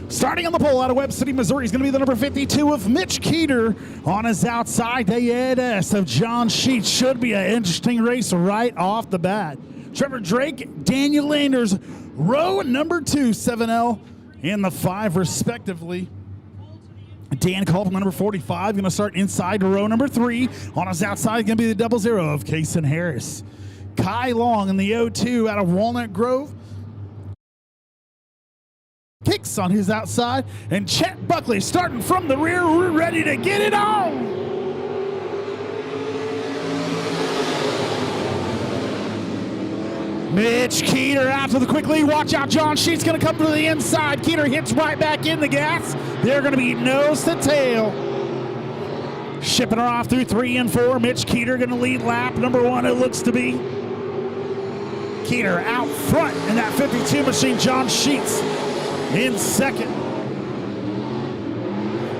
Starting on the pole out of Webb City, Missouri is going to be the number 52 of Mitch Keeter. On his outside, the AS of John Sheets. Should be an interesting race right off the bat. Trevor Drake, Daniel Landers, row number 2, 7L, and the 5 respectively. Dan Culp, number 45, going to start inside row number 3. On his outside, going to be the 00 of Kason Harris. Kai Long in the 02 out of Walnut Grove. Kicks on his outside, and Chet Buckley starting from the rear. We're ready to get it on. Mitch Keeter out to the quick lead. Watch out, John Sheets going to come to the inside. Keeter hits right back in the gas. They're going to be nose to tail. Shipping her off through 3 and 4. Mitch Keeter going to lead lap number 1, it looks to be. Keeter out front in that 52 machine. John Sheets in second.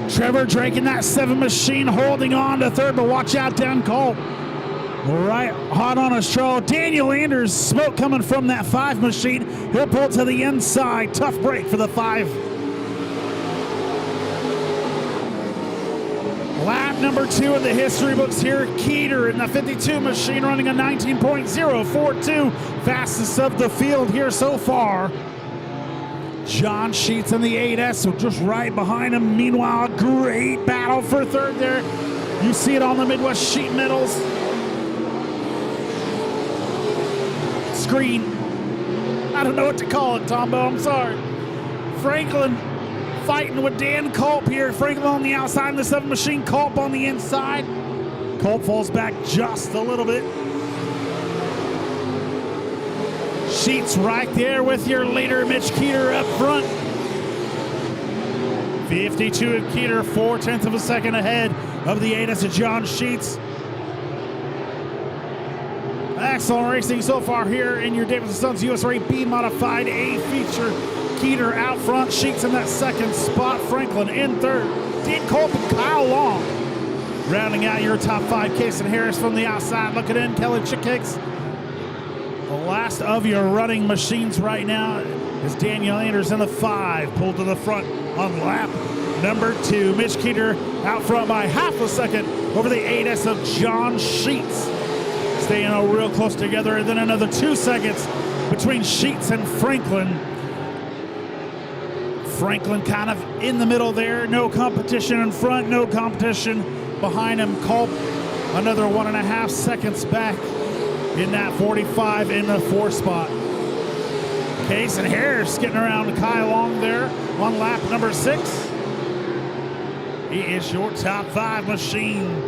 Trevor Drake in that 7 machine holding on to third, but watch out, Dan Culp. Right hot on his trail. Daniel Anders, smoke coming from that 5 machine. He'll pull to the inside. Tough break for the 5. Lap number 2 in the history books here. Keeter in the 52 machine running a 19.042. Fastest of the field here so far. John Sheets in the 8S, so just right behind him. Meanwhile, great battle for third there. You see it on the Midwest sheet metals. Screen. I don't know what to call it, Tombo, I'm sorry. Franklin fighting with Dan Culp here. Franklin on the outside in the 7 machine, Culp on the inside. Culp falls back just a little bit. Sheets right there with your leader, Mitch Keeter up front. 52 of Keeter, 4/10 of a second ahead of the 8S of John Sheets. Excellent racing so far here in your Davidson Sons USRA B Modified A feature. Keeter out front, Sheets in that 2nd spot, Franklin in 3rd. Dan Culp and Kyle Long rounding out your top 5. Kason Harris from the outside looking in. Kelly Chickhicks. The last of your running machines right now is Daniel Anders in the 5, pulled to the front on lap number 2. Mitch Keeter out front by half a second over the 8S of John Sheets. Staying real close together, and then another 2 seconds between Sheets and Franklin. Franklin kind of in the middle there. No competition in front, no competition behind him. Culp another 1.5 seconds back in that 45 in the 4 spot. Kason Harris getting around Kyle Long there on lap number 6. He is your top 5 machine.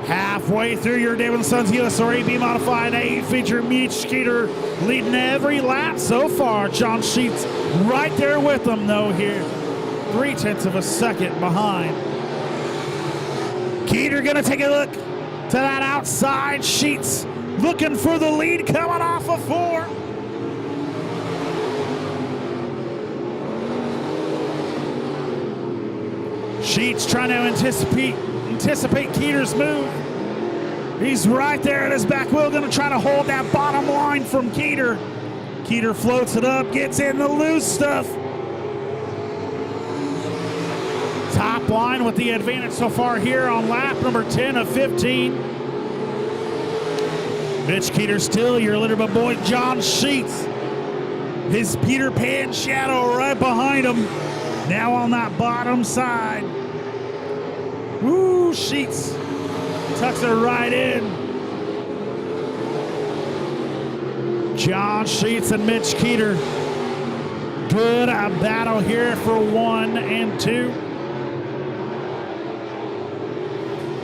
Halfway through your Davidson Sons USRA B Modified A feature, Mitch Keeter leading every lap so far. John Sheets right there with them though here. 3/10 of a second behind. Keeter gonna take a look to that outside. Sheets looking for the lead coming off of 4. Sheets trying to anticipate Keeter's move. He's right there at his back wheel, gonna try to hold that bottom line from Keeter. Keeter floats it up, gets in the loose stuff. Top line with the advantage so far here on lap number 10 of 15. Mitch Keeter still your leader, but boy, John Sheets, his Peter Pan shadow right behind him. Now on that bottom side. Woo, Sheets tucks it right in. John Sheets and Mitch Keeter. Good battle here for 1 and 2.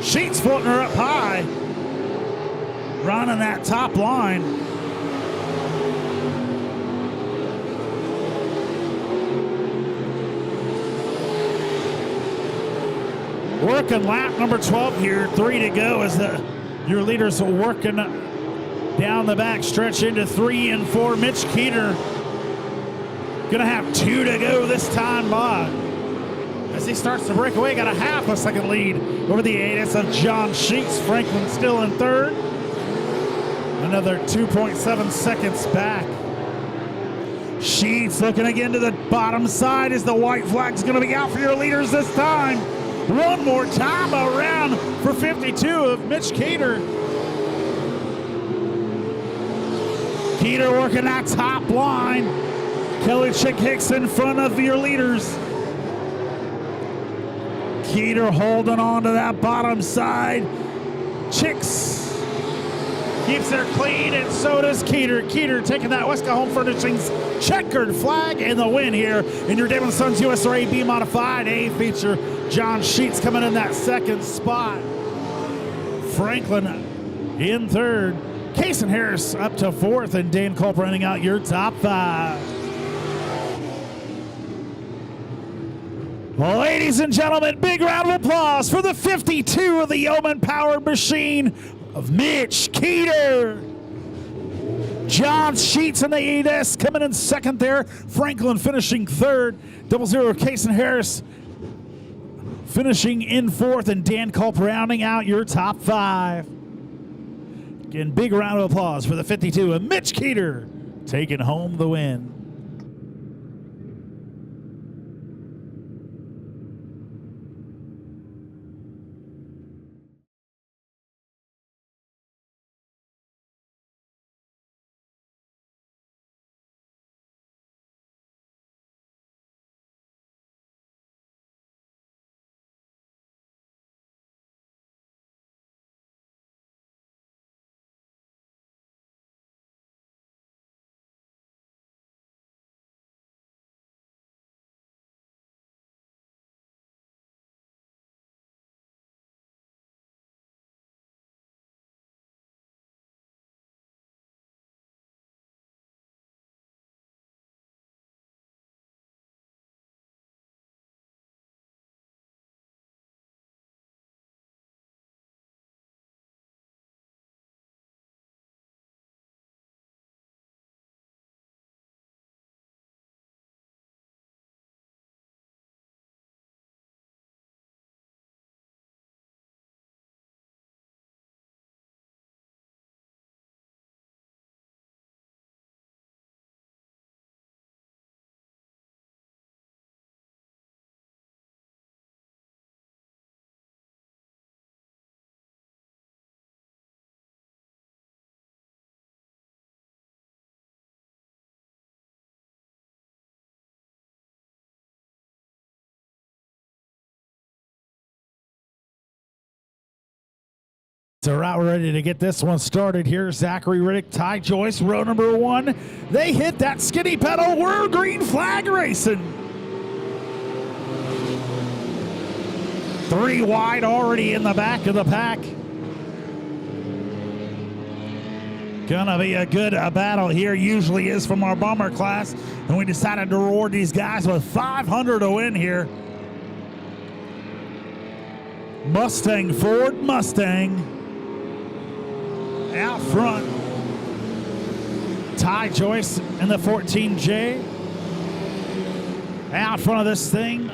Sheets floating her up high. Running that top line. Working lap number 12 here, 3 to go as your leaders are working down the back stretch into 3 and 4. Mitch Keeter gonna have 2 to go this time by. As he starts to break away, got a half a second lead over the 8S of John Sheets. Franklin still in 3rd. Another 2.7 seconds back. Sheets looking again to the bottom side as the white flag's going to be out for your leaders this time. One more time around for 52 of Mitch Keeter. Keeter working that top line. Kelly Chick Hicks in front of your leaders. Keeter holding on to that bottom side. Chicks keeps her clean, and so does Keeter. Keeter taking that Wesco Home Furnishings checkered flag in the win here in your David Sons USRA B Modified A feature. John Sheets coming in that second spot. Franklin in third. Kason Harris up to fourth, and Dan Culp running out your top five. Ladies and gentlemen, big round of applause for the 52 of the Yeoman-powered machine of Mitch Keeter. John Sheets in the INEX coming in second there. Franklin finishing third. 00 Kason Harris finishing in fourth, and Dan Culp rounding out your top five. Again, big round of applause for the 52 of Mitch Keeter taking home the win. So we're ready to get this one started here. Zachary Riddick, Ty Joyce, row number one. They hit that skinny pedal. We're green flag racing. 3 wide already in the back of the pack. Gonna be a good battle here, usually is from our bomber class. And we decided to reward these guys with $500 to win here. Mustang, Ford Mustang. Out front, Ty Joyce in the 14J. Out front of this thing,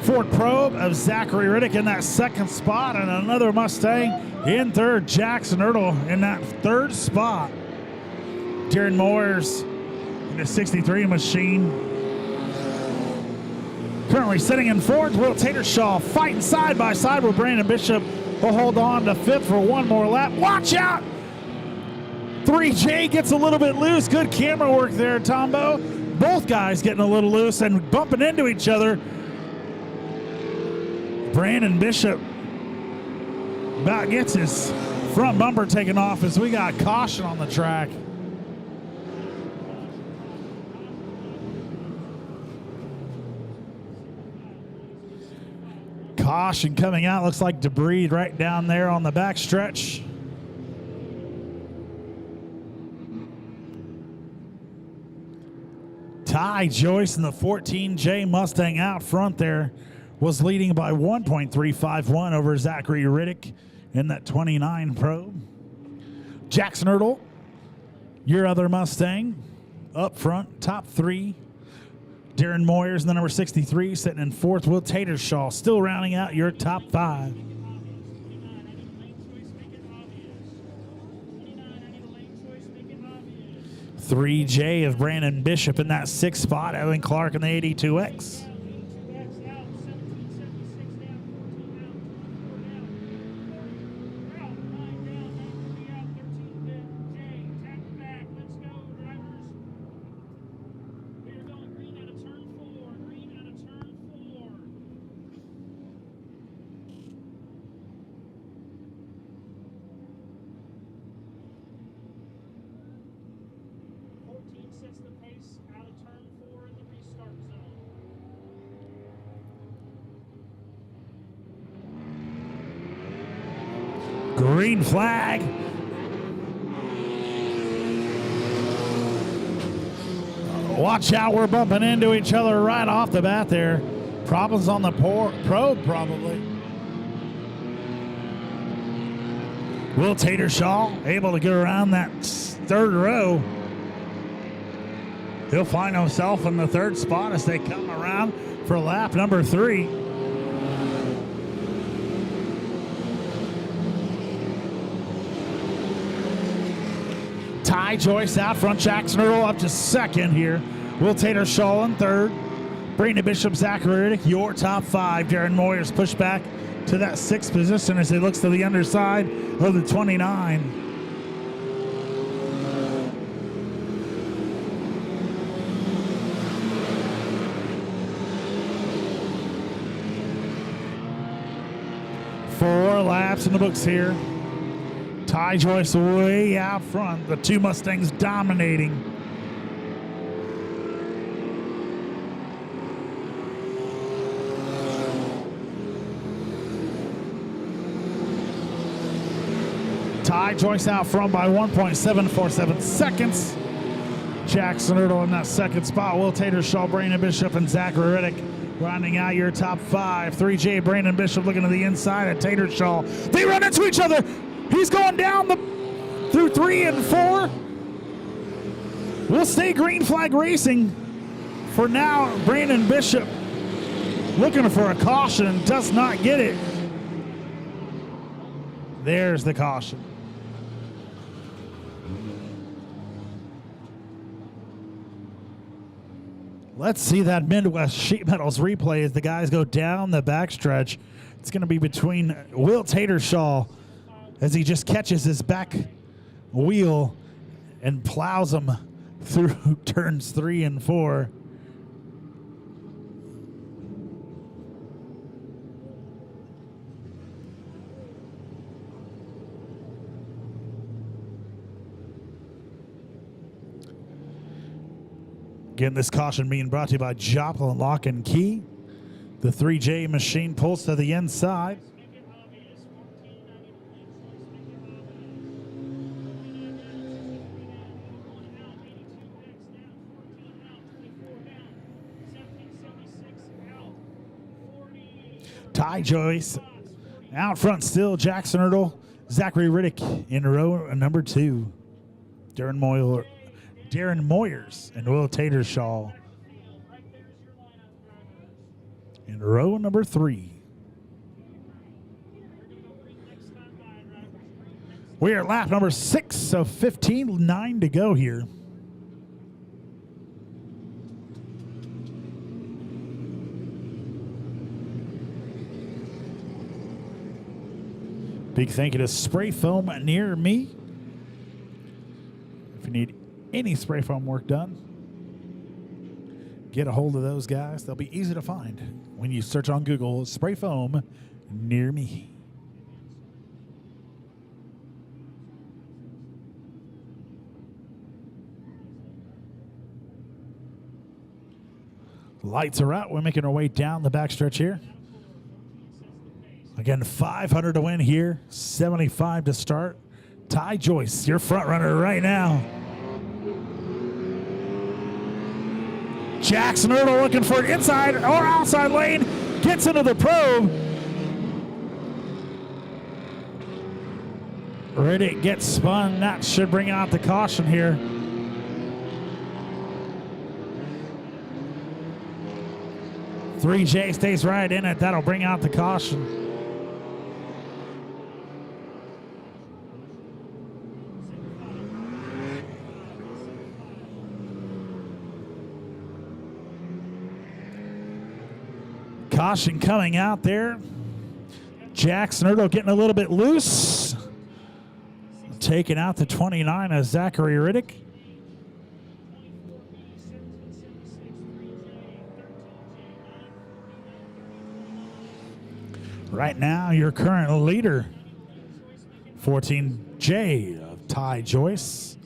Ford Probe of Zachary Riddick in that second spot, and another Mustang in third. Jackson Ertl in that third spot. Darren Moyers in the 63 machine. Currently sitting in fourth. Will Tatershaw fighting side by side with Brandon Bishop. We'll hold on to fifth for one more lap. Watch out! 3J gets a little bit loose. Good camera work there, Tombo. Both guys getting a little loose and bumping into each other. Brandon Bishop about gets his front bumper taken off as we got caution on the track. Caution coming out, looks like debris right down there on the back stretch. Ty Joyce in the 14J Mustang out front there was leading by 1.351 over Zachary Riddick in that 29 Probe. Jackson Ertl, your other Mustang, up front, top three. Darren Moyers in the number 63, sitting in fourth. Will Tatershaw still rounding out your top five. 3J of Brandon Bishop in that 6th spot. Evan Clark in the 82X. Sets the pace out of turn 4 in the restart zone. Green flag. Watch out, we're bumping into each other right off the bat there. Problems on the probe, probably. Will Tatershaw able to get around that 3rd row. He'll find himself in the 3rd spot as they come around for lap number 3. Ty Joyce out front. Jackson Earl up to 2nd here. Will Tatershaw in 3rd. Brandon Bishop, Zachary Riddick, your top 5. Darren Moyers pushed back to that 6th position as he looks to the underside of the 29. Four laps in the books here. Ty Joyce way out front. The 2 Mustangs dominating. Ty Joyce out front by 1.747 seconds. Jackson Ertl in that 2nd spot. Will Tatershaw, Brandon Bishop, and Zachary Riddick rounding out your top 5. 3J, Brandon Bishop looking to the inside at Tatershaw. They run into each other. He's going down through 3 and 4. We'll stay green flag racing. For now, Brandon Bishop looking for a caution and does not get it. There's the caution. Let's see that Midwest Sheet Metals replay as the guys go down the backstretch. It's going to be between Will Tatershaw as he just catches his back wheel and plows him through turns 3 and 4. Again, this caution being brought to you by Joplin Lock and Key. The 3J machine pulls to the inside. Ty Joyce out front still. Jackson Ertl, Zachary Riddick in row number 2. Darren Moyers and Will Tatershaw in row number 3. We are lap number 6, so 15.9 to go here. Big thank you to Spray Foam Near Me. If you need any spray foam work done, get a hold of those guys. They'll be easy to find when you search on Google Spray Foam Near Me. Lights are out. We're making our way down the backstretch here. Again, 500 to win here, 75 to start. Ty Joyce, your front runner right now. Jackson Ertl looking for an inside or outside lane, gets into the probe. Riddick gets spun. That should bring out the caution here. .3J stays right in it. That'll bring out the caution. Caution coming out there. Jackson Ertl getting a little bit loose. Taking out the 29 of Zachary Riddick. Right now, your current leader, 14J of Ty Joyce.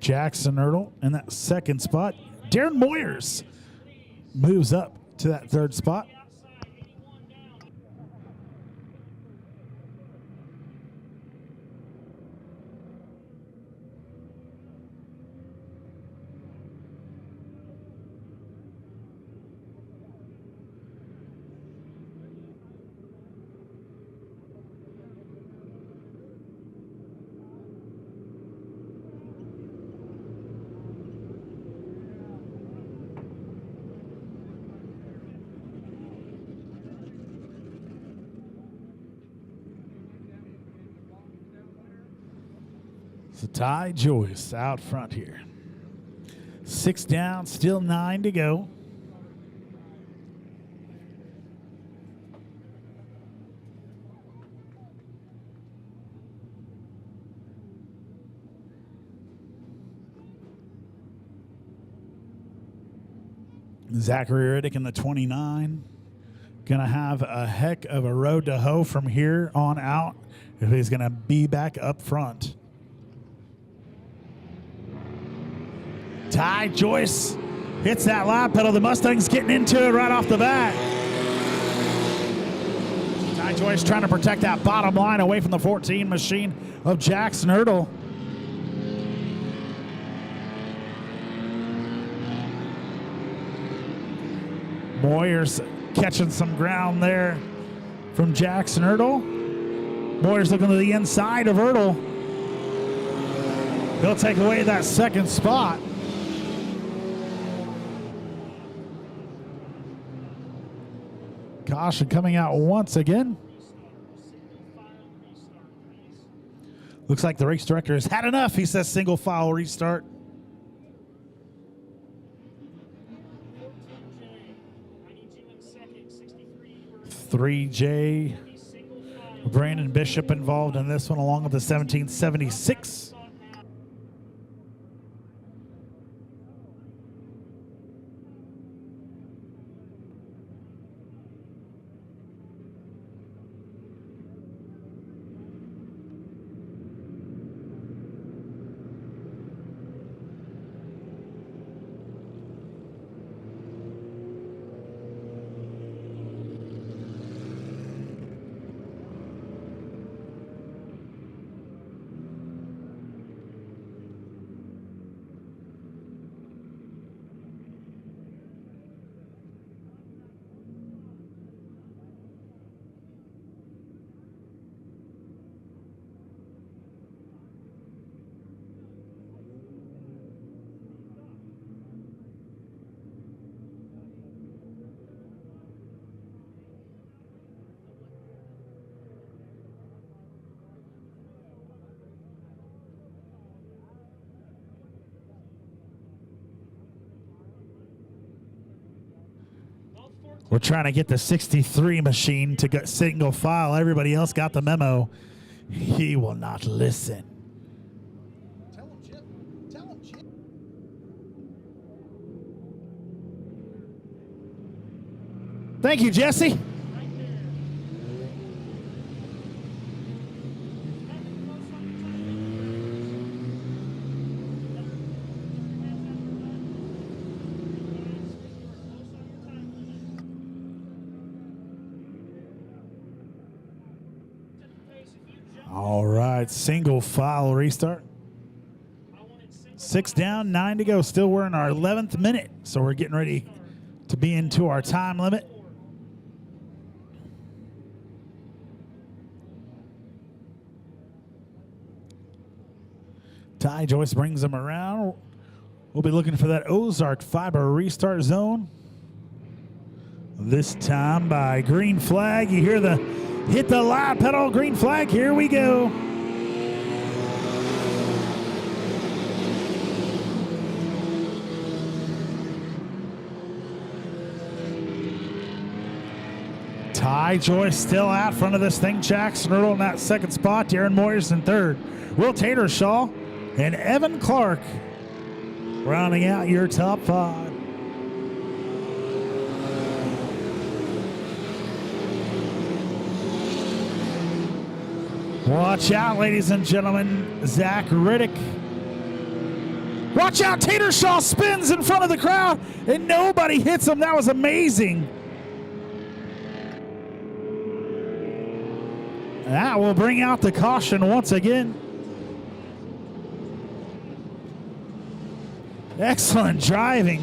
Jackson Ertl in that second spot. Darren Moyers moves up to that third spot. So Ty Joyce out front here. 6 down, still 9 to go. Zachary Riddick in the 29. Gonna have a heck of a road to hoe from here on out if he's gonna be back up front. Ty Joyce hits that lap pedal. The Mustang's getting into it right off the bat. Ty Joyce trying to protect that bottom line away from the 14 machine of Jackson Ertl. Moyers catching some ground there from Jackson Ertl. Moyers looking to the inside of Ertl. He'll take away that second spot. Caution coming out once again. Looks like the race director has had enough. He says single file restart. 3J. Brandon Bishop involved in this one along with the 1776. We're trying to get the 63 machine to get single file. Everybody else got the memo. He will not listen. Tell him, Chip. Tell him, Chip. Thank you, Jesse. All right, single file restart. 6 down, 9 to go. Still we're in our 11th minute, so we're getting ready to be into our time limit. Ty Joyce brings them around. We'll be looking for that Ozark fiber restart zone. This time by green flag. You hear the hit the lap pedal, green flag. Here we go. Ty Joyce still out front of this thing. Jackson Earl in that second spot. Darren Moyers in third. Will Tatershaw and Evan Clark rounding out your top 5. Watch out, ladies and gentlemen. Zach Riddick. Watch out, Tatershaw spins in front of the crowd, and nobody hits him. That was amazing. That will bring out the caution once again. Excellent driving.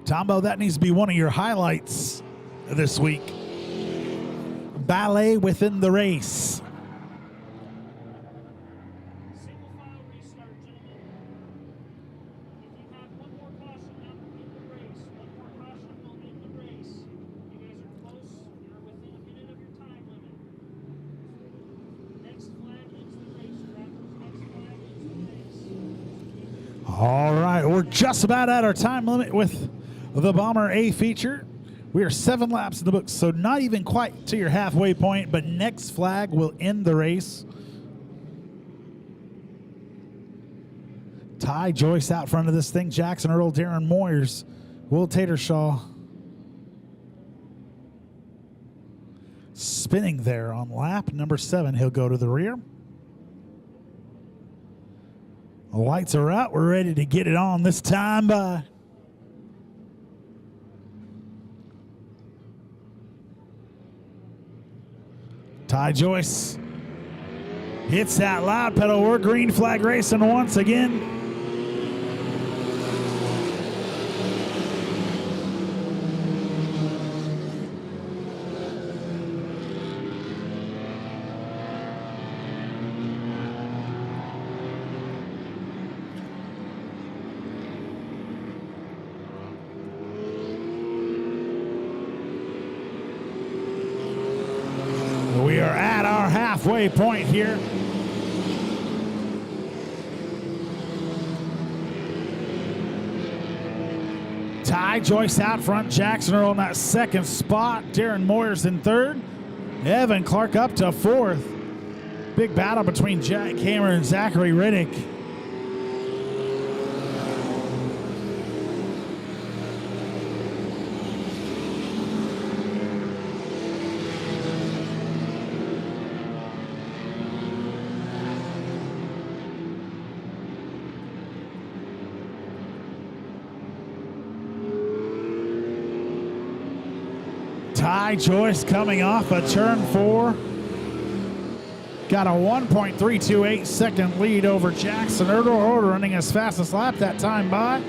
Tombo, that needs to be one of your highlights this week. Ballet within the race. Single file restart, gentlemen. If you have one more caution, that will end the race. One more caution will end the race. You guys are close. You're within a minute of your time limit. Next flag ends the race. Drivers, next flag ends the race. All right, we're just about at our time limit with the Bomber A feature. We are 7 laps in the books, so not even quite to your halfway point, but next flag will end the race. Ty Joyce out front of this thing. Jackson Earl, Darren Moyers, Will Tatershaw spinning there on lap number 7. He'll go to the rear. The lights are out. We're ready to get it on this time by. Ty Joyce hits that loud pedal. We're green flag racing once again. We are at our halfway point here. Ty Joyce out front. Jackson Earl in that second spot. Darren Moyers in third. Evan Clark up to 4th. Big battle between Jack Hamer and Zachary Riddick. Ty Joyce coming off a turn 4. Got a 1.328 second lead over Jackson Earl, running his fastest lap that time by.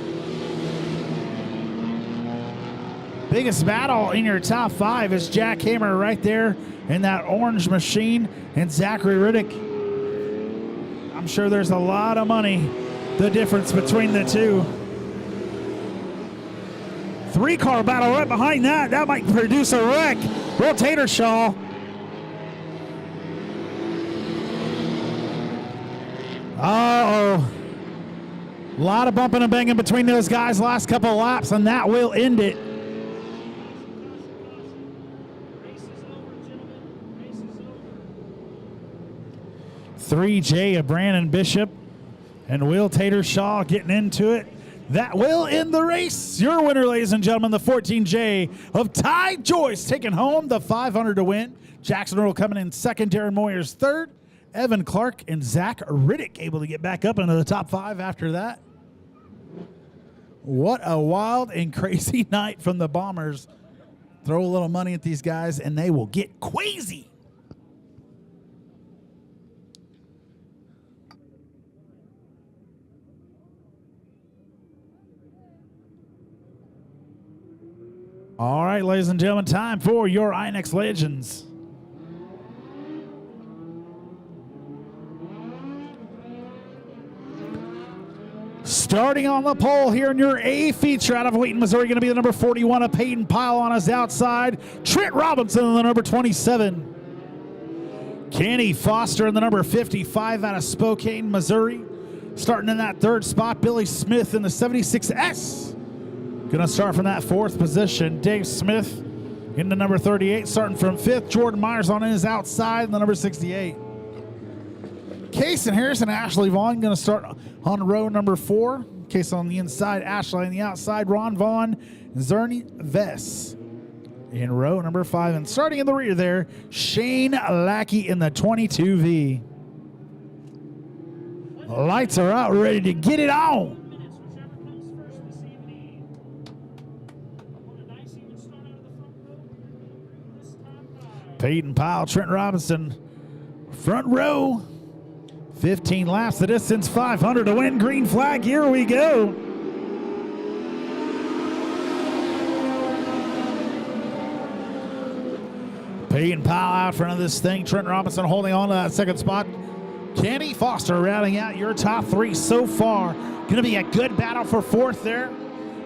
Biggest battle in your top 5 is Jack Hamer right there in that orange machine, and Zachary Riddick. I'm sure there's a lot of money, the difference between the two. 3-car battle right behind that. That might produce a wreck. Will Tatershaw. Uh-oh. A lot of bumping and banging between those guys last couple of laps, and that will end it. Race is over, gentlemen. Race is over. 3J of Brandon Bishop and Will Tatershaw getting into it. That will end the race. Your winner, ladies and gentlemen, the 14J of Ty Joyce taking home the 500 to win. Jackson Earl coming in second, Darren Moyers third. Evan Clark and Zach Riddick able to get back up into the top 5 after that. What a wild and crazy night from the Bombers. Throw a little money at these guys and they will get crazy. All right, ladies and gentlemen, time for your INEX Legends. Starting on the pole here in your A feature out of Wheaton, Missouri, going to be the number 41 of Peyton Pyle on his outside. Trent Robinson in the number 27. Kenny Foster in the number 55 out of Spokane, Missouri. Starting in that third spot, Billy Smith in the 76S. Going to start from that fourth position. Dave Smith in the number 38, starting from fifth. Jordan Myers on his outside in the number 68. Case and Harrison, Ashley Vaughn going to start on row number 4. Case on the inside, Ashley on the outside, Ron Vaughn, Zerny Vess in row number 5. And starting in the rear there, Shane Lackey in the 22V. Lights are out, ready to get it on. Minutes, whichever comes first this evening. On a nice even start out of the front row. This time by Peyton Pyle, Trent Robinson, front row. 15 laps, the distance 500 to win. Green flag, here we go. Peyton Pyle out front of this thing. Trent Robinson holding on to that second spot. Kenny Foster rounding out your top 3 so far. Going to be a good battle for fourth there.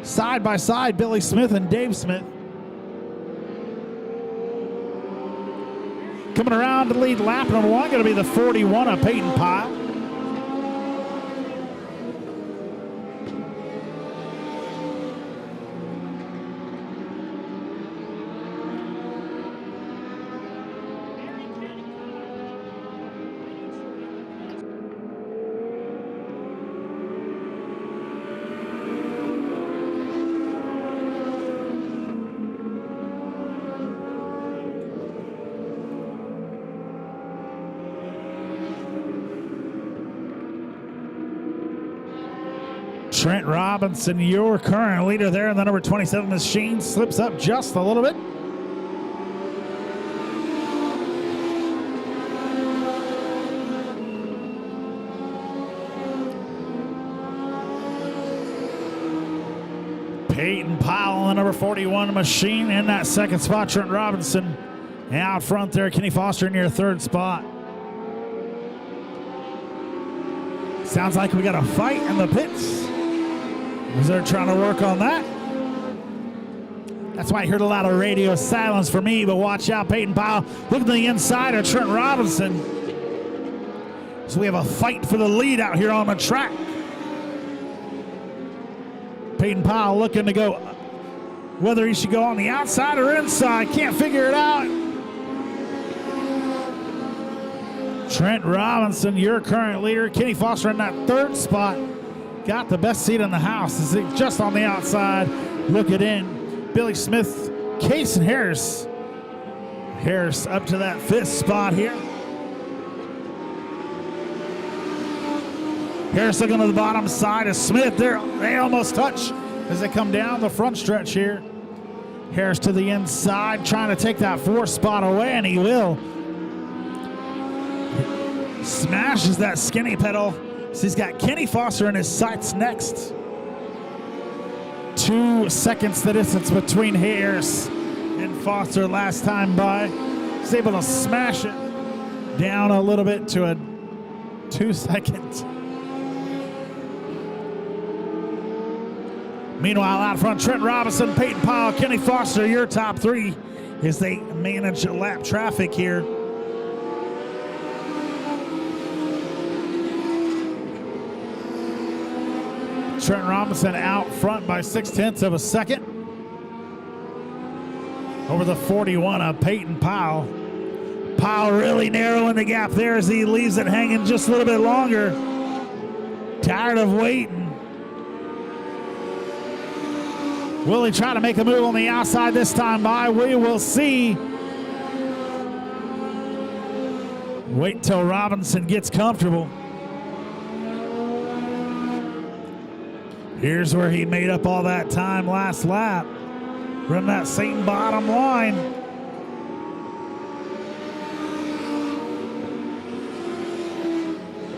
Side by side, Billy Smith and Dave Smith. Coming around to lead lap number 1, going to be the 41 of Peyton Pyle. Trent Robinson, your current leader there in the number 27 machine, slips up just a little bit. Peyton Pyle in the number 41 machine in that second spot. Trent Robinson out front there. Kenny Foster in your third spot. Sounds like we got a fight in the pits. They're trying to work on that. That's why I heard a lot of radio silence for me, but watch out, Peyton Pyle looking to the inside of Trent Robinson. So we have a fight for the lead out here on the track. Peyton Pyle looking to go, whether he should go on the outside or inside, can't figure it out. Trent Robinson, your current leader. Kenny Foster in that third spot. Got the best seat in the house. Is it just on the outside? Look it in. Billy Smith, Case and Harris. Harris up to that fifth spot here. Harris looking to the bottom side of Smith. They almost touch as they come down the front stretch here. Harris to the inside, trying to take that fourth spot away, and he will. Smashes that skinny pedal. So he's got Kenny Foster in his sights next. 2 seconds the distance between Harris and Foster last time by. He's able to smash it down a little bit to a 2 second. Meanwhile, out front, Trent Robinson, Peyton Pyle, Kenny Foster, your top 3 as they manage lap traffic here. Trent Robinson out front by 0.6 of a second over the 41 of Peyton Pyle. Pyle really narrowing the gap there as he leaves it hanging just a little bit longer. Tired of waiting. Will he try to make a move on the outside this time by? We will see. Wait till Robinson gets comfortable. Here's where he made up all that time last lap. Run that same bottom line.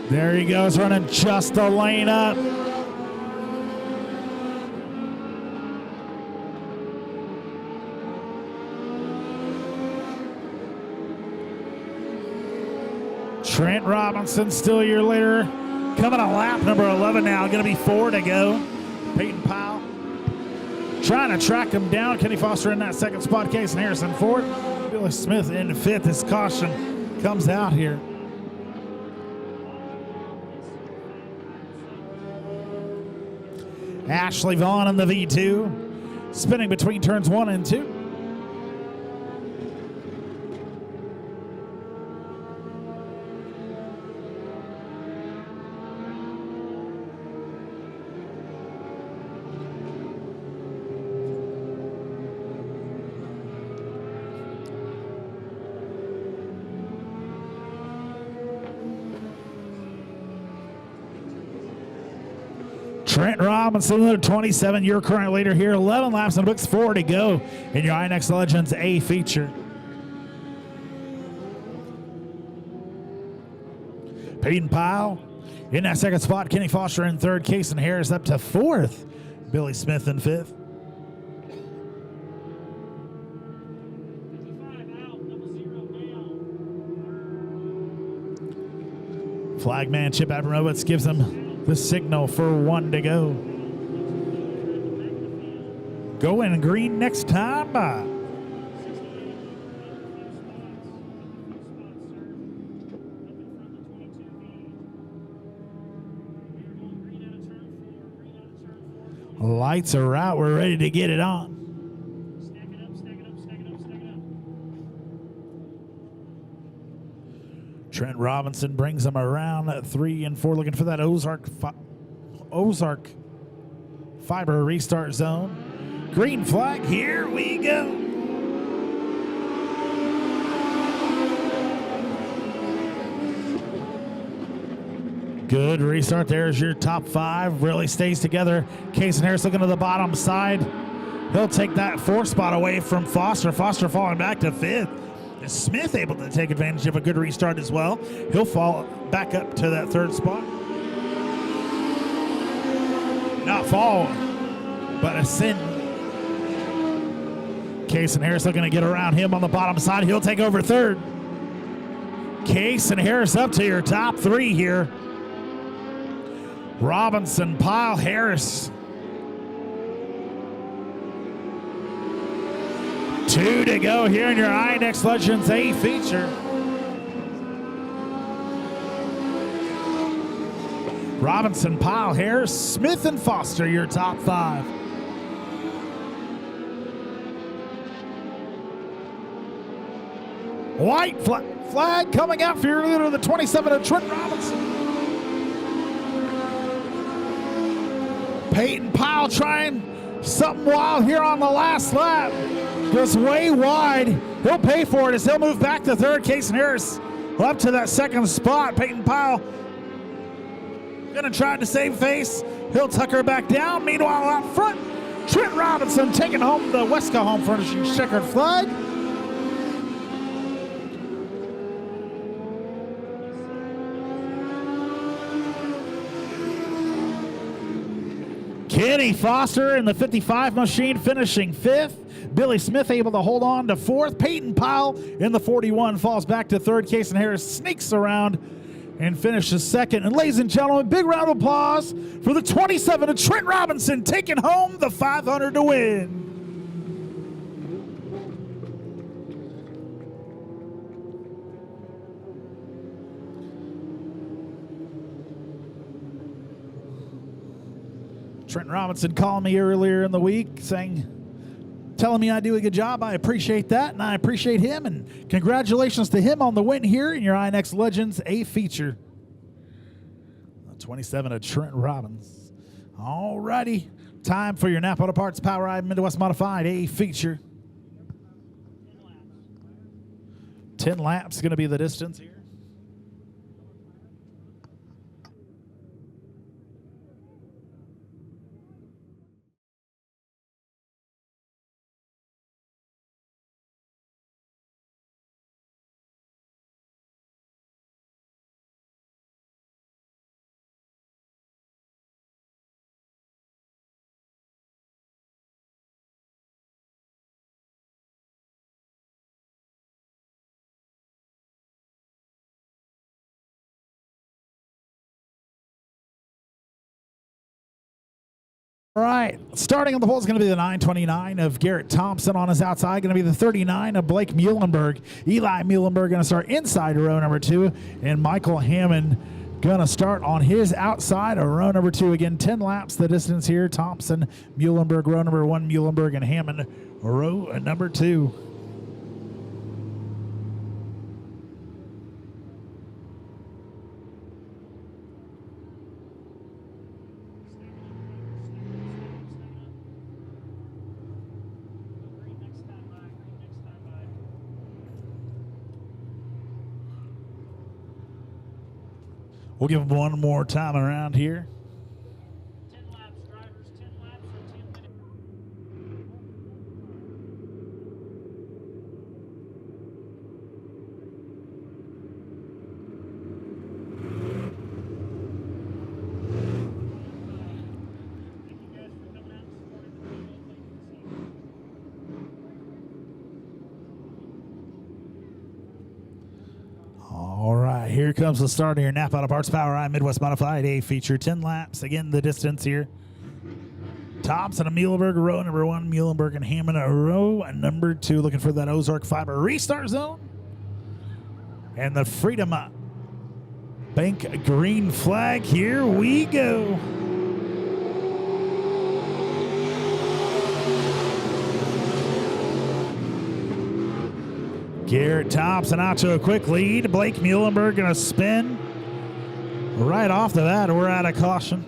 There he goes, running just a lane up. Trent Robinson still your leader. coming on lap number 11 now. Going to be 4 to go. Peyton Powell trying to track him down. Kenny Foster in that second spot. Casey Harrison fourth. Billy Smith in fifth. This caution comes out here. Ashley Vaughn in the V2, spinning between turns 1 and 2. Trent Robinson, the 27, your current leader here. 11 laps in the books, 4 to go in your INEX Legends A feature. Peyton Powell in that second spot. Kenny Foster in third. Casey Harris up to fourth. Billy Smith in fifth. 55 out, double zero down. Flagman Chip Abramowitz gives him the signal for 1 to go. Going green next time. Lights are out. We're ready to get it on. Stack it up, stack it up, stack it up, stack it up. Trent Robinson brings them around at 3 and 4, looking for that Ozark fiber restart zone. Green flag, here we go. Good restart. There's your top 5. Really stays together. Casey Harris looking to the bottom side. He'll take that 4th spot away from Foster. Foster falling back to 5th. Smith able to take advantage of a good restart as well. He'll fall back up to that 3rd spot. Not fall, but ascend. Casey Harris looking to get around him on the bottom side. He'll take over 3rd. Casey Harris up to your top 3 here. Robinson, Pyle, Harris. 2 to go here in your INEX Legends A feature. Robinson, Pyle, Harris, Smith, and Foster, your top 5. White flag coming out for your leader, the 27 of Trent Robinson. Peyton Pyle trying something wild here on the last lap. Goes way wide. He'll pay for it as he'll move back to 3rd. Casey Harris up to that 2nd spot. Peyton Pyle gonna try to save face. He'll tuck her back down. Meanwhile, out front, Trent Robinson taking home the Wesco Home Furnishings checkered flag. Kenny Foster in the 55 machine finishing 5th. Billy Smith able to hold on to 4th. Peyton Powell in the 41 falls back to 3rd. Casey Harris sneaks around and finishes 2nd. And ladies and gentlemen, big round of applause for the 27 of Trent Robinson taking home the 500 to win. Trent Robinson called me earlier in the week telling me I do a good job. I appreciate that, and I appreciate him, and congratulations to him on the win here in your INEX Legends A feature. 27 of Trent Robbins. All righty, time for your Napa Auto Parts POWRi Midwest Modified A feature. 10 laps going to be the distance here. All right, starting on the pole is going to be the 929 of Garrett Thompson on his outside. Going to be the 39 of Blake Muhlenberg. Eli Muhlenberg going to start inside row number 2, and Michael Hammond going to start on his outside of row number 2. Again, 10 laps the distance here. Thompson, Muhlenberg, row number 1, Muhlenberg, and Hammond, row number 2. We'll give them one more time around here. 10 laps, drivers, 10 laps or 10 minutes. Thank you guys for coming out and supporting the video. All right, here comes the start of your Napa Auto Parts POWRi Midwest Modified A feature. 10 laps. Again, the distance here. Thompson and Muhlenberg, row number 1. Muhlenberg and Hammond, row number 2. Looking for that Ozark Fiber restart zone. And the Freedom Bank green flag. Here we go. Garrett Thompson out to a quick lead. Blake Muhlenberg going to spin. Right off the bat, we're out of caution.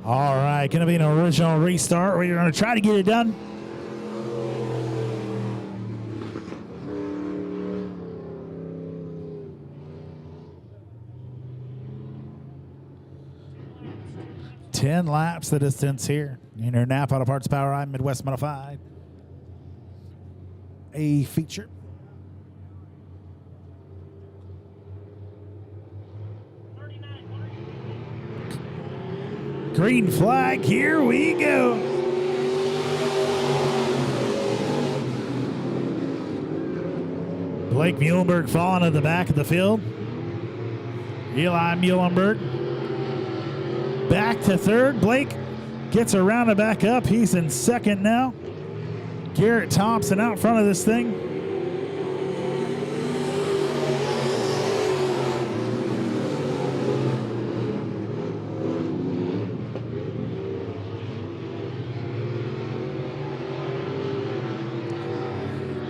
All right, going to be an original restart. We're going to try to get it done. Ten laps the distance here in your Napa Auto Parts POWRi Midwest Modified A feature. Green flag, here we go. Blake Muhlenberg falling at the back of the field. Eli Muhlenberg back to third. Blake gets around and back up. He's in second now. Garrett Thompson out front of this thing.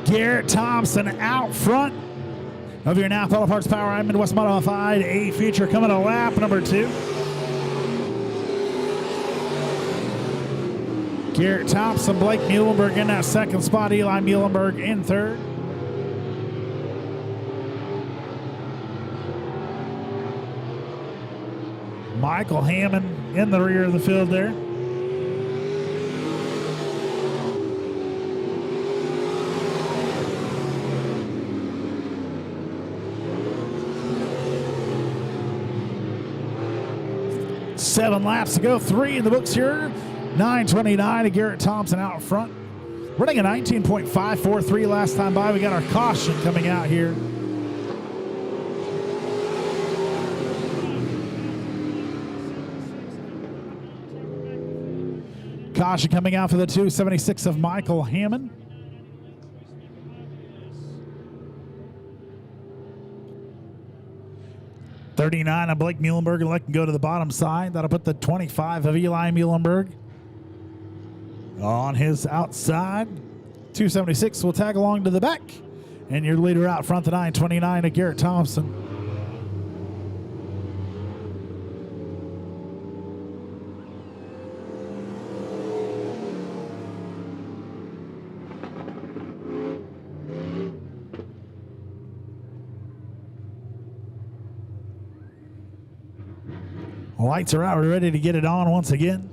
Garrett Thompson out front of your Napa Auto Parts POWRi Midwest Modified A feature, coming to lap number 2. Garrett Thompson, Blake Muhlenberg in that second spot. Eli Muhlenberg in third. Michael Hammond in the rear of the field there. Seven laps to go, 3 in the books here. 9:29 to Garrett Thompson out front. Running a 19.543 last time by. We got our caution coming out here. Caution coming out for the 276 of Michael Hammond. 39 of Blake Muhlenberg can go to the bottom side. That'll put the 25 of Eli Muhlenberg on his outside. 276 will tag along to the back. And your leader out front, the 929 of Garrett Thompson. Lights are out. We're ready to get it on once again.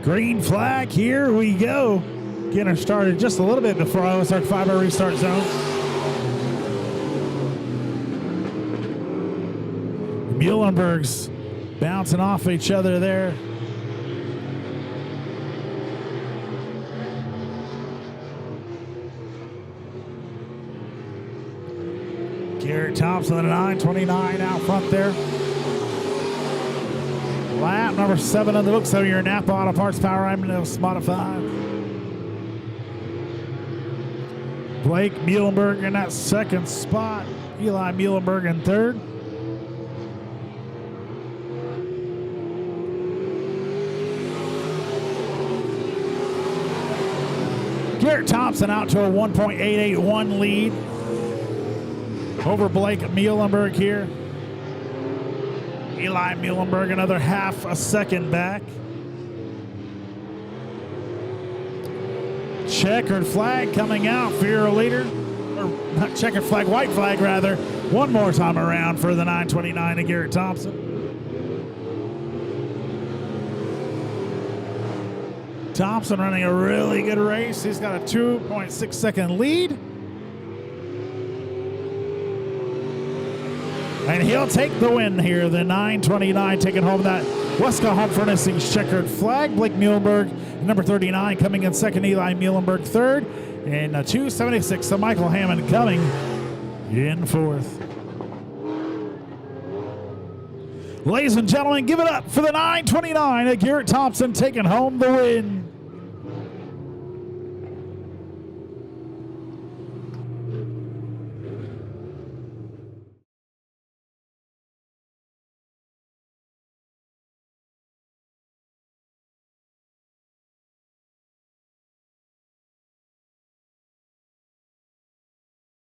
Green flag, here we go. Getting her started just a little bit before I start POWRi restart zone. Muhlenberg's bouncing off each other there. Garrett Thompson at a 929 out front there. Lap number 7 on the books of your Napa Auto Parts POWRi Midwest modified. Blake Muhlenberg in that second spot. Eli Muhlenberg in third. Garrett Thompson out to a 1.881 lead over Blake Muhlenberg here. Eli Muhlenberg another half a second back. Checkered flag coming out for your leader. Or not checkered flag, white flag rather. One more time around for the 929 of Garrett Thompson. Thompson running a really good race. He's got a 2.6 second lead. And he'll take the win here. The 929 taking home that Wesco Home Furnishings checkered flag. Blake Muhlenberg, number 39, coming in second. Eli Muhlenberg third. And 276, so Michael Hammond coming in fourth. Ladies and gentlemen, give it up for the 929 of Garrett Thompson taking home the win.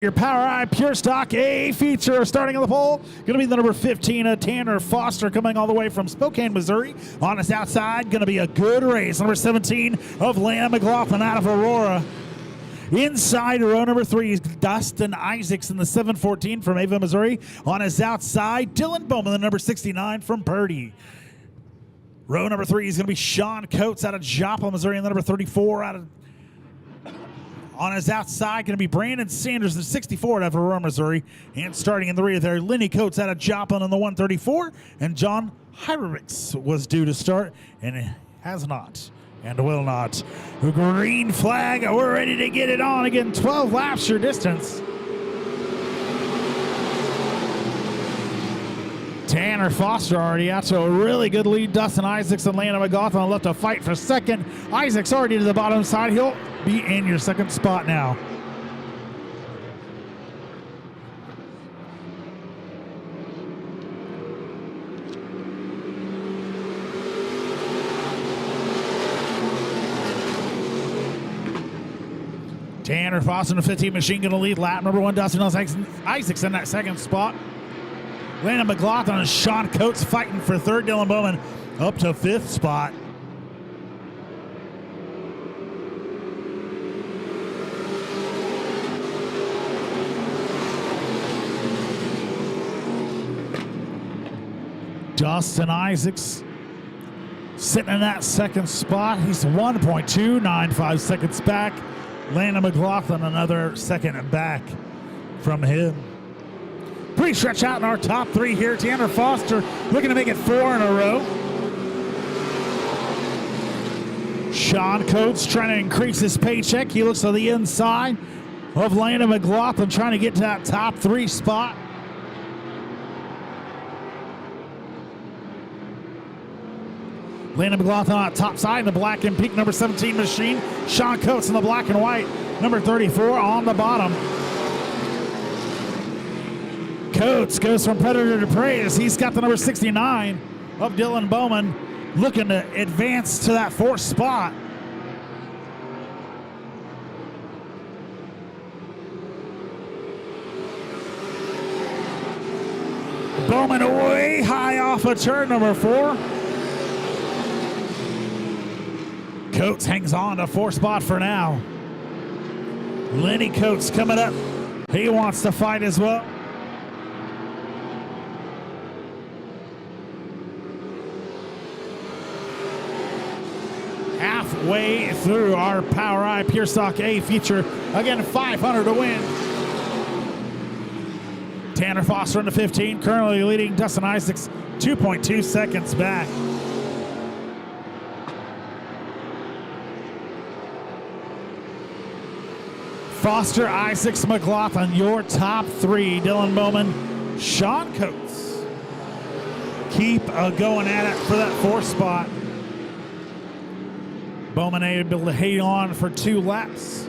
Your POWRi Pure Stock A feature starting on the pole. Going to be the number 15 of Tanner Foster coming all the way from Spokane, Missouri. On his outside, going to be a good race. Number 17 of Lana McLaughlin out of Aurora. Inside row number 3 is Dustin Isaacs in the 714 from Ava, Missouri. On his outside, Dylan Bowman, the number 69 from Purdy. Row number 3 is going to be Sean Coates out of Joplin, Missouri, and the number 34 out of... On his outside, going to be Brandon Sanders, the 64 out of Aurora, Missouri. And starting in the rear there, Lenny Coates out of Joplin on the 134. And John Hyrovitz was due to start, and has not and will not. The green flag, we're ready to get it on again. 12 laps your distance. Tanner Foster already out to a really good lead. Dustin Isaacs and Lana McLaughlin left to fight for second. Isaacs already to the bottom side. He'll be in your second spot now. Tanner Foster, the 15 machine, going to lead lap number 1. Dustin Isaacs in that second spot. Landon McLaughlin and Sean Coates fighting for third. Dylan Bowman up to 5th spot. Dustin Isaacs sitting in that second spot. He's 1.295 seconds back. Landon McLaughlin another second back from him. Pretty stretch out in our top 3 here. Tanner Foster looking to make it 4 in a row. Sean Coates trying to increase his paycheck. He looks to the inside of Landon McLaughlin trying to get to that top 3 spot. Landon McLaughlin on top side in the black and pink number 17 machine. Sean Coates in the black and white, number 34 on the bottom. Coates goes from predator to prey as he's got the number 69 of Dylan Bowman, looking to advance to that 4th spot. Bowman way high off of turn number 4. Coates hangs on to 4th spot for now. Lenny Coates coming up. He wants to fight as well. Halfway through our POWRi Pure Stock A feature. Again, 500 to win. Tanner Foster in the 15, currently leading Dustin Isaacs 2.2 seconds back. Foster, Isaacs, McLaughlin, your top 3. Dylan Bowman, Sean Coates. Keep going at it for that 4th spot. Bowman able to hang on for 2 laps.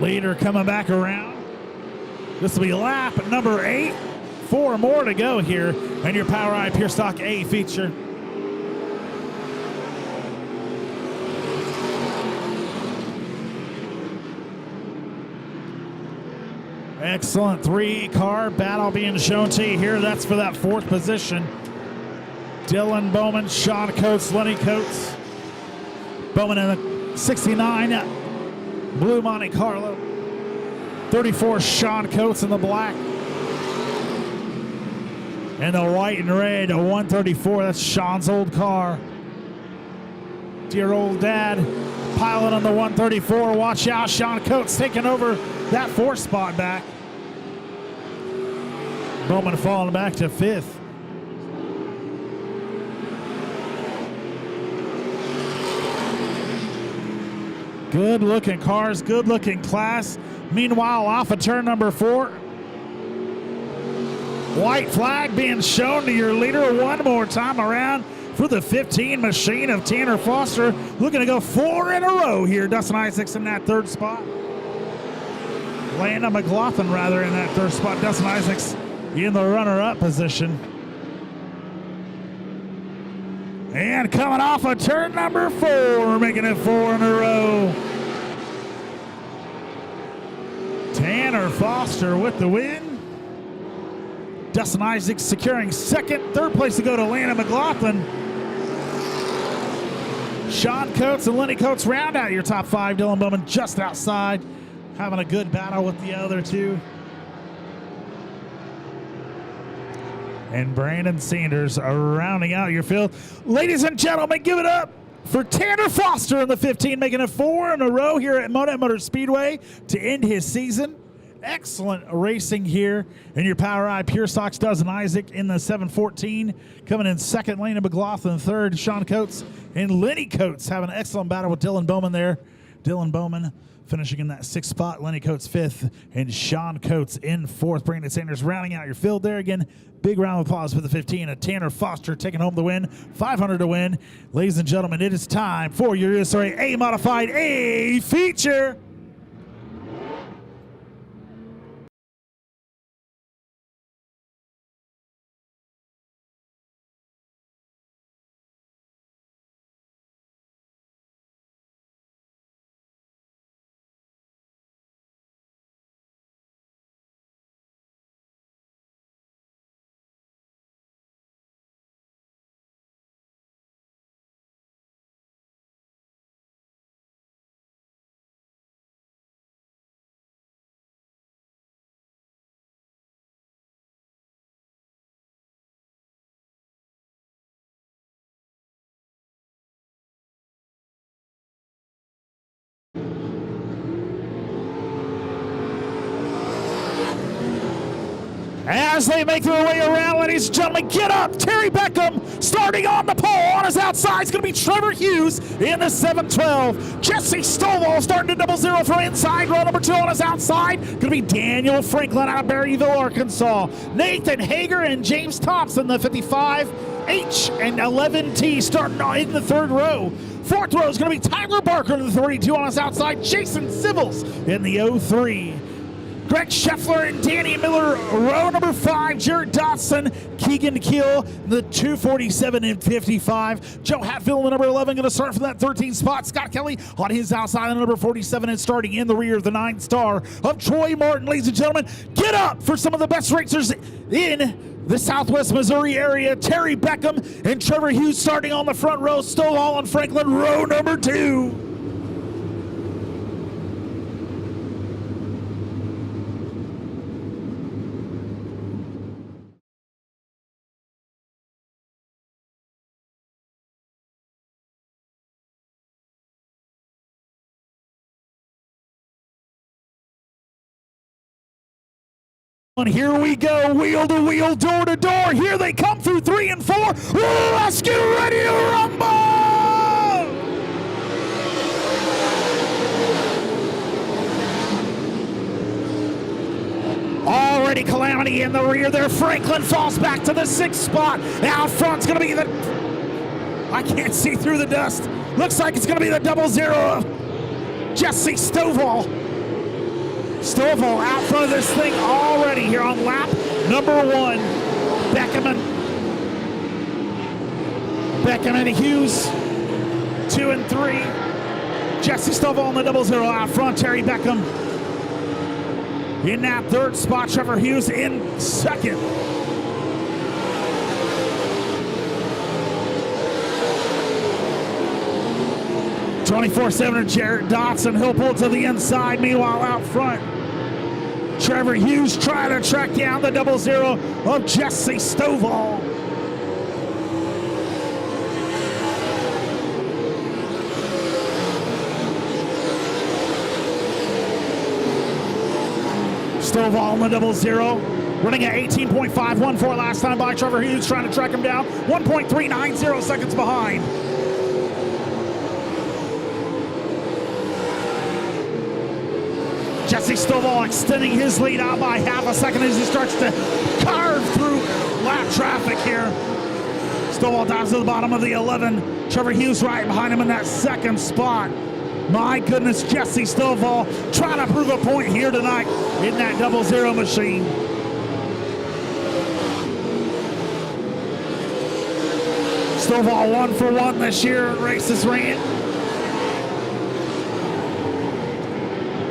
Leader coming back around. This will be lap number 8. 4 more to go here in your POWRi Pure Stock A feature. Excellent 3-car battle being shown to you here. That's for that 4th position. Dylan Bowman, Sean Coates, Lenny Coates. Bowman in the 69 blue Monte Carlo. 34 Sean Coates in the black. And the white and red, a 134. That's Sean's old car. Dear old dad, pilot on the 134. Watch out, Sean Coates taking over that 4th spot back. Bowman falling back to 5th. Good looking cars, good looking class. Meanwhile, off of turn number 4, white flag being shown to your leader one more time around for the 15 machine of Tanner Foster. Looking to go 4 in a row here. Dustin Isaacs in that 3rd spot. Landon McLaughlin rather in that 3rd spot. Dustin Isaacs in the runner-up position. And coming off of turn number 4, making it 4 in a row. Tanner Foster with the win. Dustin Isaacs securing 2nd. 3rd place to go to Landon McLaughlin. Sean Coates and Lenny Coates round out your top 5. Dylan Bowman just outside, having a good battle with the other 2. And Brandon Sanders are rounding out your field. Ladies and gentlemen, give it up for Tanner Foster in the 15, making it 4 in a row here at Monett Motor Speedway to end his season. Excellent racing here in your POWRi Pure Stocks. Dustin Isaac in the 714, coming in 2nd. Landon McLaughlin 3rd. Sean Coates and Lenny Coates having an excellent battle with Dylan Bowman there. Dylan Bowman finishing in that 6th spot. Lenny Coates 5th, and Sean Coates in 4th. Brandon Sanders rounding out your field there. Again, big round of applause for the 15 of Tanner Foster taking home the win. 500 to win. Ladies and gentlemen, it is time for your USRA A Modified A feature. As they make their way around, ladies and gentlemen, get up. Terry Beckham starting on the pole. On his outside is going to be Trevor Hughes in the 712. Jesse Stovall starting to double zero from inside. Row number 2 on his outside. Going to be Daniel Franklin out of Berryville, Arkansas. Nathan Hager and James Thompson, the 55H and 11T starting in the 3rd row. 4th row is going to be Tyler Barker in the 32 on his outside. Jason Sibbles in the 03. Greg Scheffler and Danny Miller, row number 5. Jared Dotson, Keegan Keel, the 247 and 55. Joe Hatfield, the number 11, going to start from that 13 spot. Scott Kelly on his outside, the number 47, and starting in the rear of the 9-star of Troy Martin. Ladies and gentlemen, get up for some of the best racers in the Southwest Missouri area. Terry Beckham and Trevor Hughes starting on the front row. Stovall and Franklin, row number 2. Here we go, wheel to wheel, door to door. Here they come through 3 and 4. Let's get ready to rumble! Already calamity in the rear there. Franklin falls back to the 6th spot. Out front's going to be the... I can't see through the dust. Looks like it's going to be the 00 of Jesse Stovall. Stovall out front of this thing already here on lap number 1. Beckham and Hughes, 2 and 3. Jesse Stovall in the 00 out front. Terry Beckham in that 3rd spot. Trevor Hughes in 2nd. (24-7) Jared Dotson, he'll pull to the inside. Meanwhile, out front, Trevor Hughes trying to track down the 00 of Jesse Stovall. Stovall in the 00, running at 18.514 last time by Trevor Hughes, trying to track him down. 1.390 seconds behind. Jesse Stovall extending his lead out by half a second as he starts to carve through lap traffic here. Stovall dives to the bottom of the 11. Trevor Hughes right behind him in that 2nd spot. My goodness, Jesse Stovall trying to prove a point here tonight in that 00 machine. Stovall 1 for 1 this year at races ran.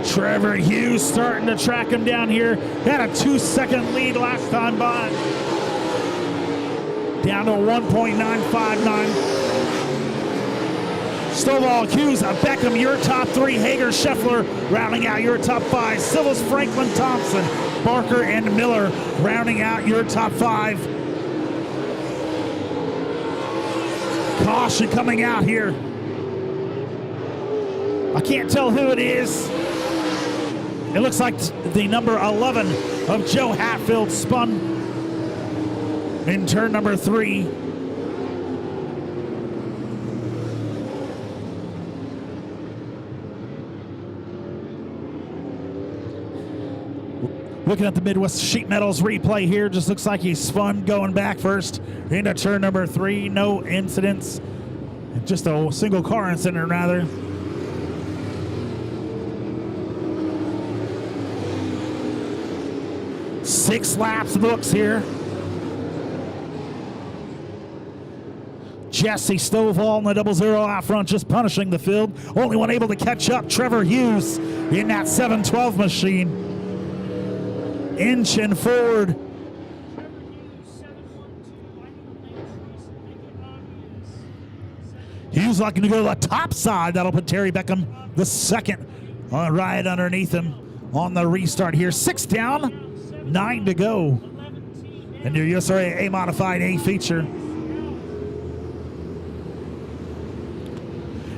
Trevor Hughes starting to track him down here. Had a 2-second lead last time by. Down to 1.959. Stovall, Hughes, Beckham, your top 3. Hager, Scheffler, rounding out your top 5. Silvers, Franklin, Thompson, Barker, and Miller, rounding out your top 5. Caution coming out here. I can't tell who it is. It looks like the number 11 of Joe Hatfield spun in turn number 3. Looking at the Midwest Sheet Metals replay here, just looks like he spun going back first into turn number 3. No incidents, just a single car incident rather. Six laps books here. Jesse Stovall in the 00 out front, just punishing the field. Only one able to catch up, Trevor Hughes in that 712 machine. Inching forward. Hughes looking to go to the top side. That'll put Terry Beckham the 2nd right underneath him on the restart here. 6 down. 9 to go in your USRA A Modified A feature.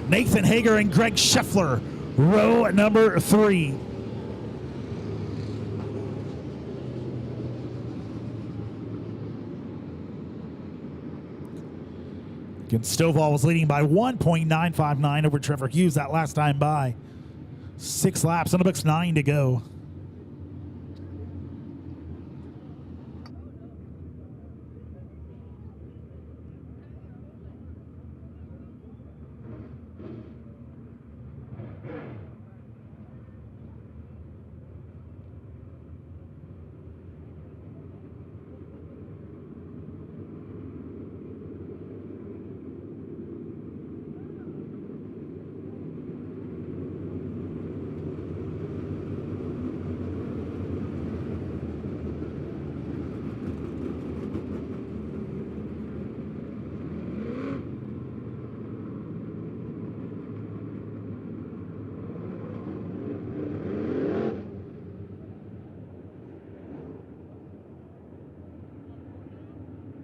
Nathan Hager and Greg Scheffler, row number 3. Again, Stovall was leading by 1.959 over Trevor Hughes that last time by. 6 laps, on the books, 9 to go.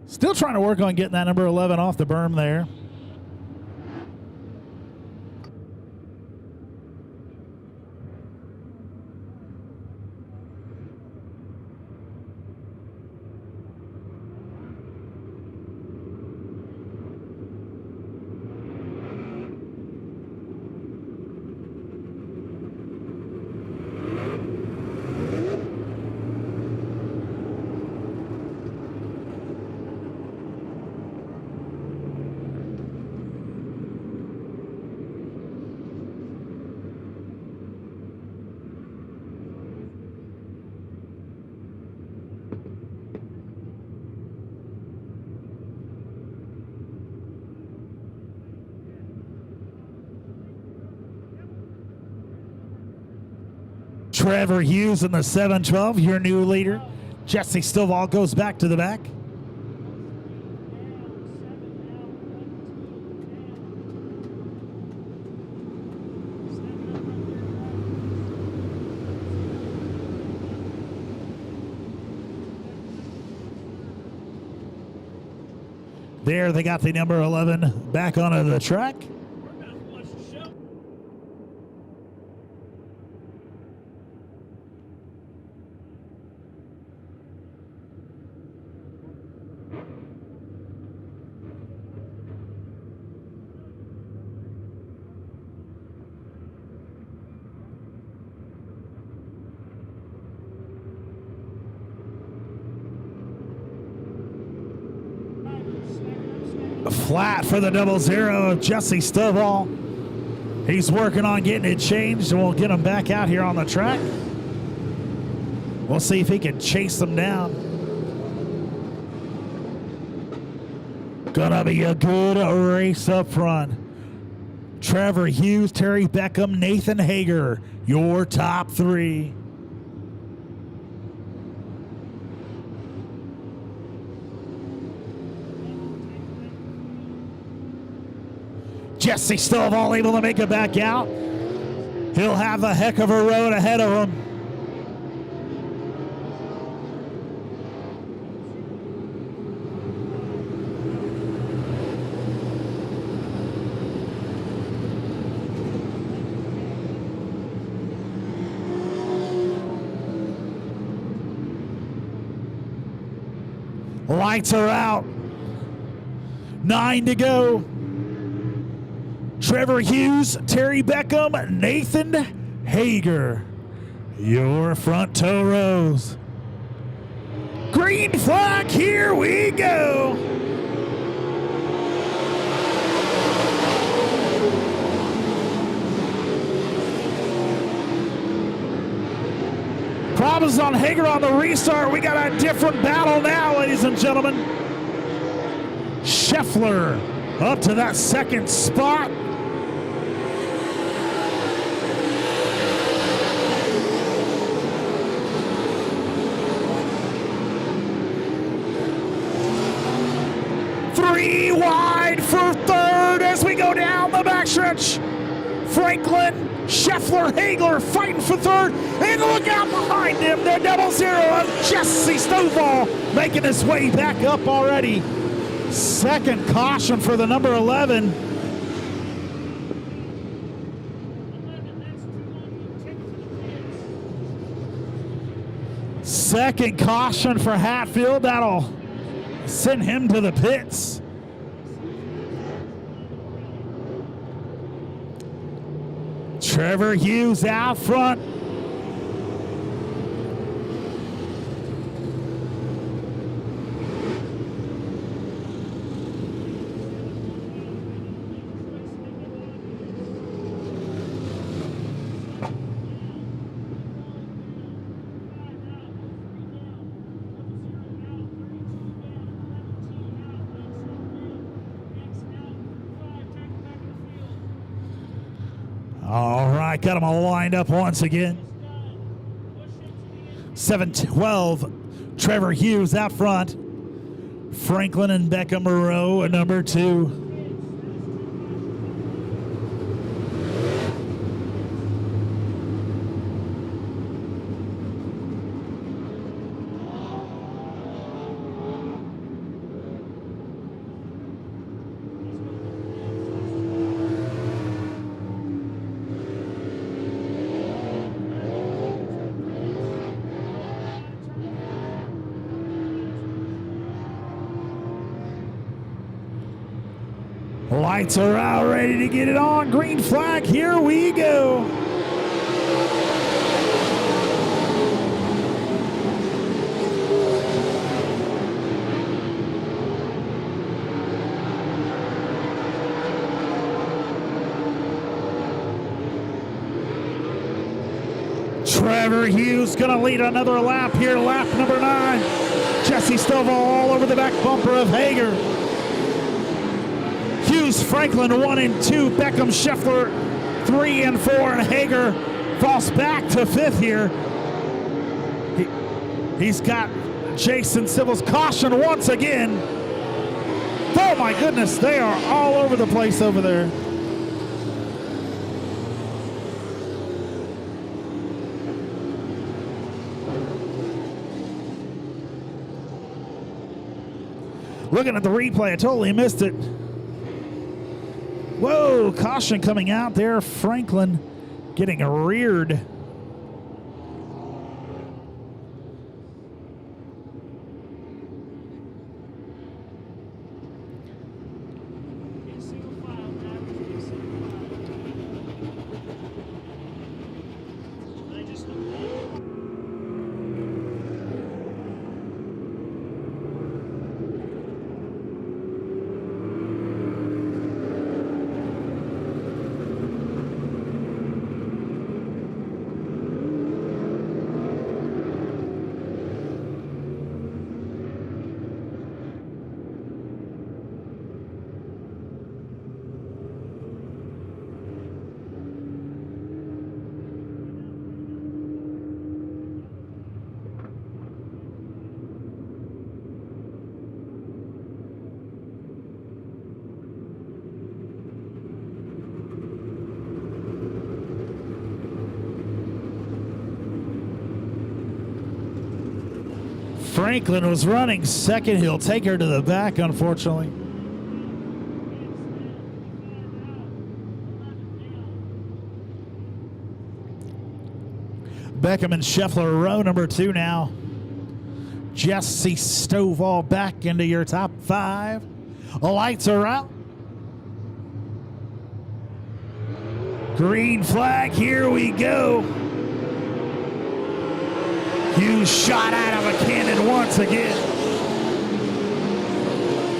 Still trying to work on getting that number 11 off the berm there. Trevor Hughes in the 712, your new leader. Jesse Stovall goes back to the back. There, they got the number 11 back onto the track. Flat for the 00, Jesse Stovall. He's working on getting it changed, and we'll get him back out here on the track. We'll see if he can chase them down. Gonna be a good race up front. Trevor Hughes, Terry Beckham, Nathan Hager, your top 3. Jesse Stovall able to make it back out. He'll have a heck of a road ahead of him. Lights are out. 9 to go. Trevor Hughes, Terry Beckham, Nathan Hager, your front tow rows. Green flag, here we go. Problems on Hager on the restart. We got a different battle now, ladies and gentlemen. Scheffler up to that second spot. Three wide for third as we go down the backstretch. Franklin, Scheffler, Hagler fighting for third. And look out behind him, the 00 of Jesse Stovall making his way back up already. Second caution for the number 11. Second caution for Hatfield. That'll send him to the pits. Trevor Hughes out front. All right, got them all lined up once again. 7-12, Trevor Hughes out front. Franklin and Beckham Moreau at number 2. Lights are out, ready to get it on. Green flag, here we go. Trevor Hughes gonna lead another lap here, lap number 9. Jesse Stovall all over the back bumper of Hager. Hughes, Franklin 1 and 2, Beckham, Scheffler 3 and 4, and Hager falls back to 5th here. He's got Jason Sybil's caution once again. Oh my goodness, they are all over the place over there. Looking at the replay, I totally missed it. Whoa, caution coming out there. Franklin getting reared. Franklin was running second. He'll take her to the back, unfortunately. Beckham and Scheffler row number 2 now. Jesse Stovall back into your top 5. The lights are out. Green flag, here we go. Hughes shot out of a cannon once again.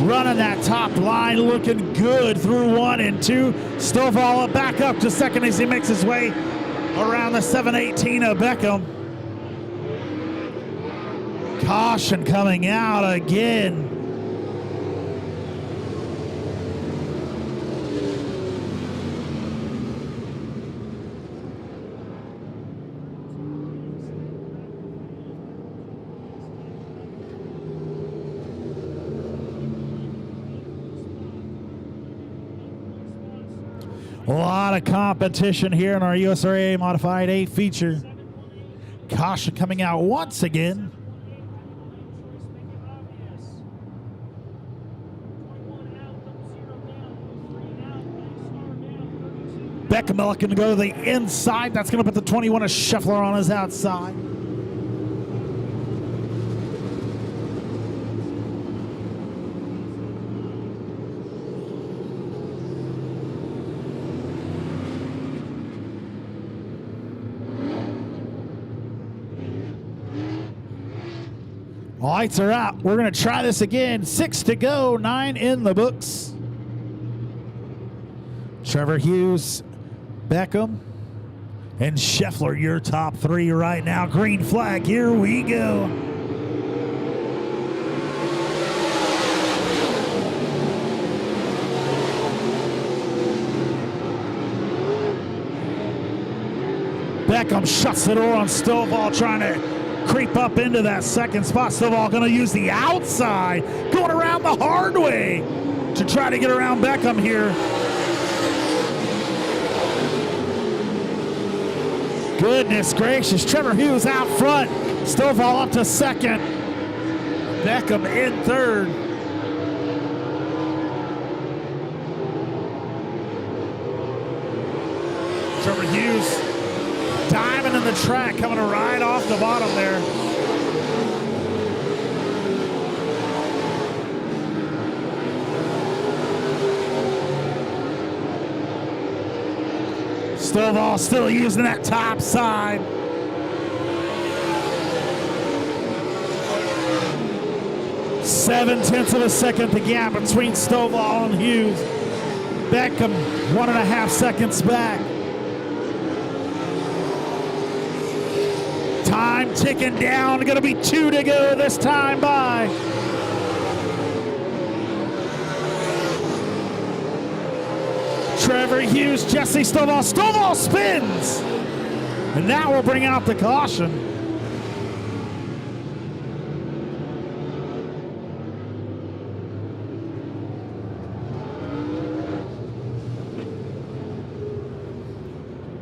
Running that top line, looking good through 1 and 2. Stovall back up to second as he makes his way around the 718 of Beckham. Caution coming out again. A lot of competition here in our USRA Modified A feature. Caution coming out once again. Beckham looking to go to the inside. That's going to put the 21 of Scheffler on his outside. Lights are out. We're going to try this again. 6 to go, 9 in the books. Trevor Hughes, Beckham, and Scheffler, your top 3 right now. Green flag, here we go. Beckham shuts the door on Stovall, trying to creep up into that second spot. Stovall going to use the outside, going around the hard way to try to get around Beckham here. Goodness gracious, Trevor Hughes out front. Stovall up to second. Beckham in third. Trevor Hughes diving in the track, coming right off the bottom there. Stovall still using that top side. Seven-tenths of a second the gap between Stovall and Hughes. Beckham 1.5 seconds back. Time ticking down. Going to be 2 to go this time by. Trevor Hughes, Jesse Stovall. Stovall spins. And that will bring out the caution.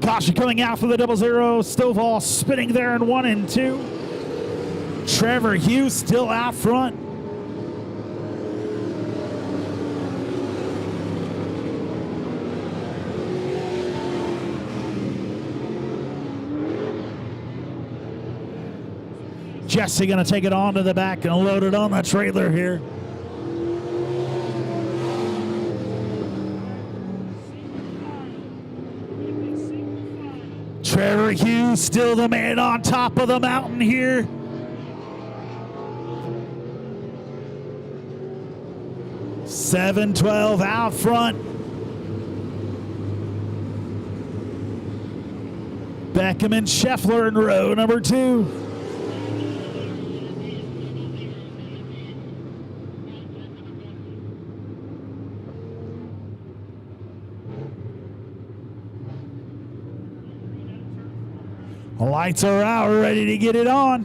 Caution coming out for the 0-0. Stovall spinning there in 1 and 2. Trevor Hughes still out front. Jesse going to take it onto the back and load it on the trailer here. Trevor Hughes still the man on top of the mountain here. $7.12 out front. Beckham and Scheffler in row number 2. Lights are out, ready to get it on.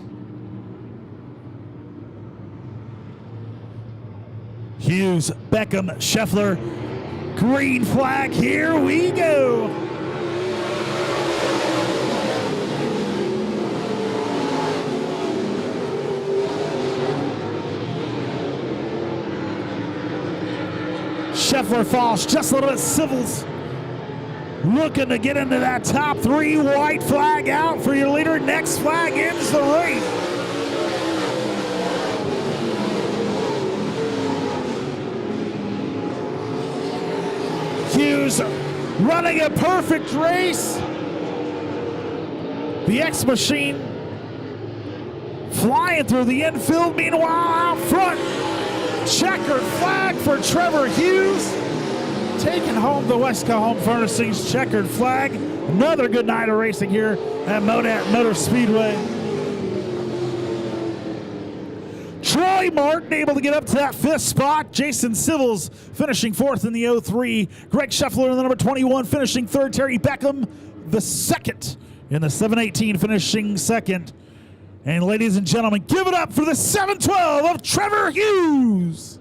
Hughes, Beckham, Scheffler. Green flag, here we go. Scheffler falls just a little bit. Civils looking to get into that top 3. White flag out for your leader. Next flag ends the race. Hughes running a perfect race. The X machine flying through the infield. Meanwhile, out front, checkered flag for Trevor Hughes. Taking home the Wesco Home Furnishings checkered flag. Another good night of racing here at Monett Motor Speedway. Troy Martin able to get up to that 5th spot. Jason Civils finishing 4th in the 03. Greg Scheffler in the number 21 finishing 3rd. Terry Beckham the 2nd in the 718 finishing 2nd. And ladies and gentlemen, give it up for the 712 of Trevor Hughes.